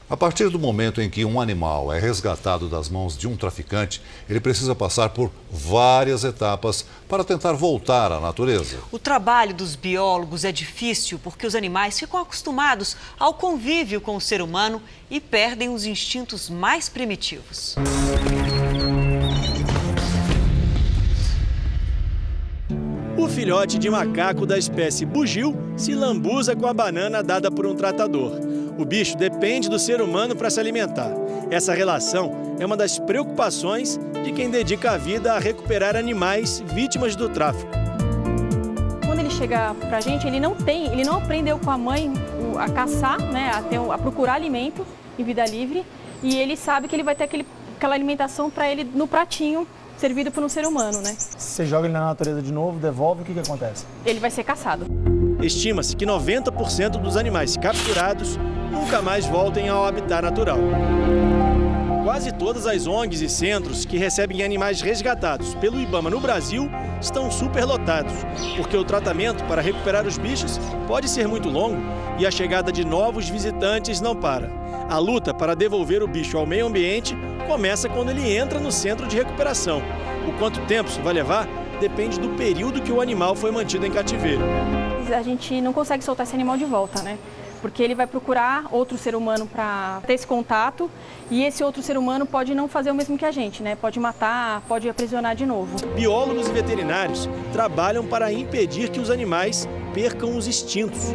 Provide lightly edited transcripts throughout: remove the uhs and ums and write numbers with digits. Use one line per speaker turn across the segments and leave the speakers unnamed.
A partir do momento em que um animal é resgatado das mãos de um traficante, ele precisa passar por várias etapas para tentar voltar à natureza.
O trabalho dos biólogos é difícil porque os animais ficam acostumados ao convívio com o ser humano e perdem os instintos mais primitivos.
O filhote de macaco da espécie bugio se lambuza com a banana dada por um tratador. O bicho depende do ser humano para se alimentar. Essa relação é uma das preocupações de quem dedica a vida a recuperar animais vítimas do tráfico.
Quando ele chega pra gente, ele não aprendeu com a mãe a caçar, né, a procurar alimento em vida livre, e ele sabe que ele vai ter aquela alimentação para ele no pratinho, servido por um ser humano, né?
Você joga ele na natureza de novo, devolve, o que acontece?
Ele vai ser caçado.
Estima-se que 90% dos animais capturados nunca mais voltem ao habitat natural. Quase todas as ONGs e centros que recebem animais resgatados pelo IBAMA no Brasil estão superlotados, porque o tratamento para recuperar os bichos pode ser muito longo e a chegada de novos visitantes não para. A luta para devolver o bicho ao meio ambiente começa quando ele entra no centro de recuperação. O quanto tempo isso vai levar depende do período que o animal foi mantido em cativeiro.
A gente não consegue soltar esse animal de volta, né? Porque ele vai procurar outro ser humano para ter esse contato e esse outro ser humano pode não fazer o mesmo que a gente, né? Pode matar, pode aprisionar de novo.
Biólogos e veterinários trabalham para impedir que os animais percam os instintos.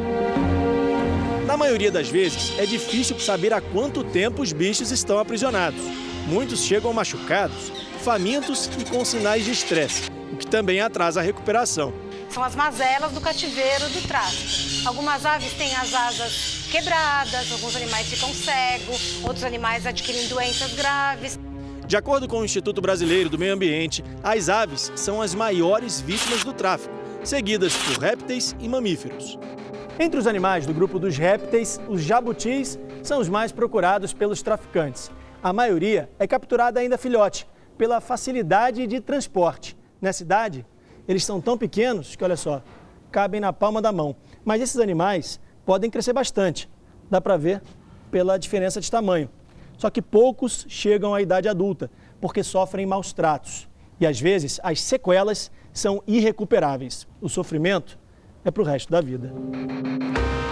Na maioria das vezes, é difícil saber há quanto tempo os bichos estão aprisionados. Muitos chegam machucados, famintos e com sinais de estresse, o que também atrasa a recuperação.
São as mazelas do cativeiro do tráfico. Algumas aves têm as asas quebradas, alguns animais ficam cegos, outros animais adquirem doenças graves.
De acordo com o Instituto Brasileiro do Meio Ambiente, as aves são as maiores vítimas do tráfico, seguidas por répteis e mamíferos.
Entre os animais do grupo dos répteis, os jabutis são os mais procurados pelos traficantes. A maioria é capturada ainda filhote, pela facilidade de transporte. Nessa idade, eles são tão pequenos que, olha só, cabem na palma da mão. Mas esses animais podem crescer bastante, dá para ver pela diferença de tamanho. Só que poucos chegam à idade adulta, porque sofrem maus tratos. E às vezes as sequelas são irrecuperáveis. O sofrimento é para o resto da vida.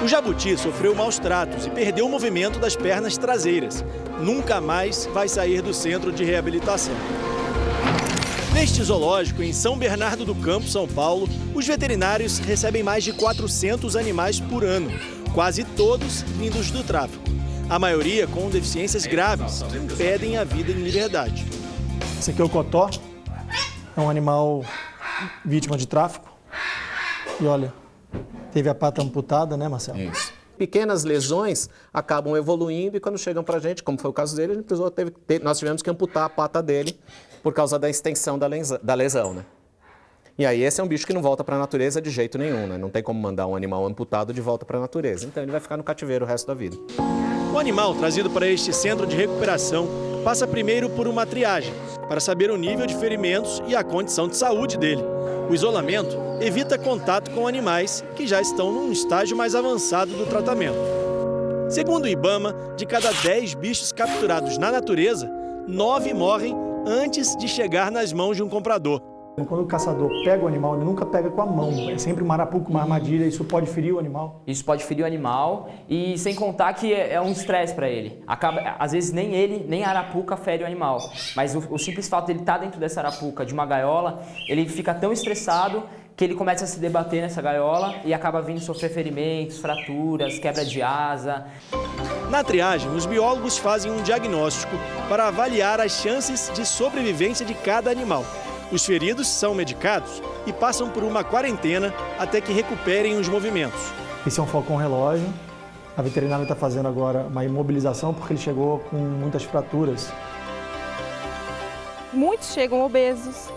O jabuti sofreu maus tratos e perdeu o movimento das pernas traseiras. Nunca mais vai sair do centro de reabilitação. Neste zoológico, em São Bernardo do Campo, São Paulo, os veterinários recebem mais de 400 animais por ano, quase todos vindos do tráfico. A maioria com deficiências graves que impedem a vida em liberdade.
Esse aqui é o cotó, é um animal vítima de tráfico. E olha, teve a pata amputada, né, Marcelo?
Isso. Pequenas lesões acabam evoluindo e quando chegam para a gente, como foi o caso dele, nós tivemos que amputar a pata dele por causa da extensão da lesão, né? E aí esse é um bicho que não volta para a natureza de jeito nenhum, né? Não tem como mandar um animal amputado de volta para a natureza. Então ele vai ficar no cativeiro o resto da vida.
O animal trazido para este centro de recuperação passa primeiro por uma triagem, para saber o nível de ferimentos e a condição de saúde dele. O isolamento evita contato com animais que já estão num estágio mais avançado do tratamento. Segundo o IBAMA, de cada 10 bichos capturados na natureza, 9 morrem antes de chegar nas mãos de um comprador.
Quando o caçador pega o animal, ele nunca pega com a mão. É sempre uma arapuca, uma armadilha, isso pode ferir o animal.
Isso pode ferir o animal e sem contar que é um estresse para ele. Às vezes nem ele, nem a arapuca fere o animal. Mas o simples fato de ele estar dentro dessa arapuca, de uma gaiola, ele fica tão estressado que ele começa a se debater nessa gaiola e acaba vindo sofrer ferimentos, fraturas, quebra de asa.
Na triagem, os biólogos fazem um diagnóstico para avaliar as chances de sobrevivência de cada animal. Os feridos são medicados e passam por uma quarentena até que recuperem os movimentos.
Esse é um falcão relógio. A veterinária está fazendo agora uma imobilização porque ele chegou com muitas fraturas.
Muitos chegam obesos,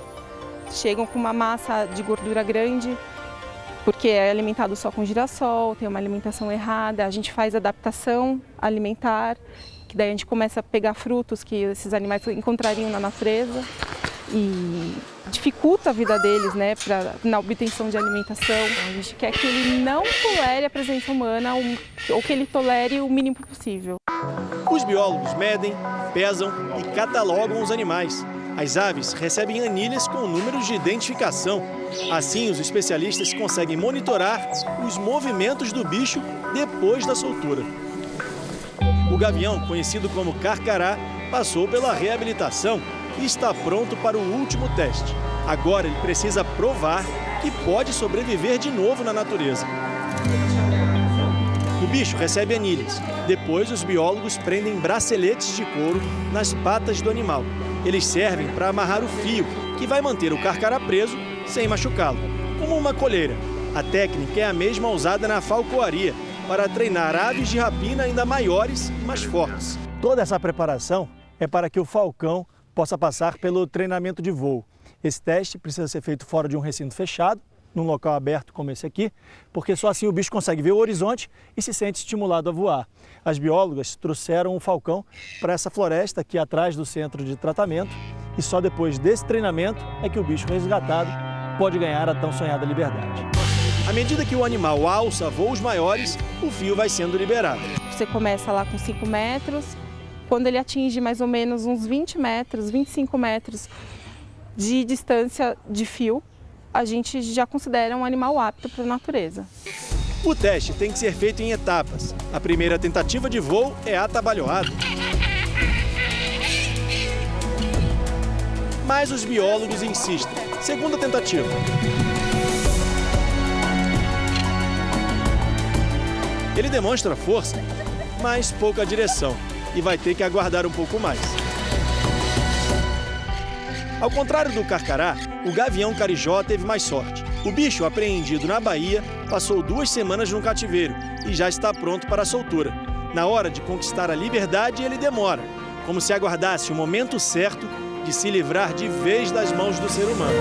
chegam com uma massa de gordura grande, porque é alimentado só com girassol, tem uma alimentação errada. A gente faz adaptação alimentar, que daí a gente começa a pegar frutos que esses animais encontrariam na natureza. e dificulta a vida deles, né, na obtenção de alimentação. A gente quer que ele não tolere a presença humana ou que ele tolere o mínimo possível.
Os biólogos medem, pesam e catalogam os animais. As aves recebem anilhas com números de identificação. Assim, os especialistas conseguem monitorar os movimentos do bicho depois da soltura. O gavião, conhecido como carcará, passou pela reabilitação e está pronto para o último teste. Agora ele precisa provar que pode sobreviver de novo na natureza. O bicho recebe anilhas. Depois, os biólogos prendem braceletes de couro nas patas do animal. Eles servem para amarrar o fio, que vai manter o carcará preso sem machucá-lo, como uma coleira. A técnica é a mesma usada na falcoaria, para treinar aves de rapina ainda maiores e mais fortes.
Toda essa preparação é para que o falcão possa passar pelo treinamento de voo. Esse teste precisa ser feito fora de um recinto fechado, num local aberto como esse aqui, porque só assim o bicho consegue ver o horizonte e se sente estimulado a voar. As biólogas trouxeram o falcão para essa floresta aqui atrás do centro de tratamento e só depois desse treinamento é que o bicho resgatado pode ganhar a tão sonhada liberdade.
À medida que o animal alça voos maiores, o fio vai sendo liberado.
Você começa lá com 5 metros, quando ele atinge mais ou menos uns 20 metros, 25 metros de distância de fio, a gente já considera um animal apto para a natureza.
O teste tem que ser feito em etapas. A primeira tentativa de voo é atabalhoada. Mas os biólogos insistem. Segunda tentativa. Ele demonstra força, mas pouca direção, e vai ter que aguardar um pouco mais. Ao contrário do carcará, o gavião carijó teve mais sorte. O bicho, apreendido na Bahia, passou 2 semanas no cativeiro e já está pronto para a soltura. Na hora de conquistar a liberdade, ele demora, como se aguardasse o momento certo de se livrar de vez das mãos do ser humano.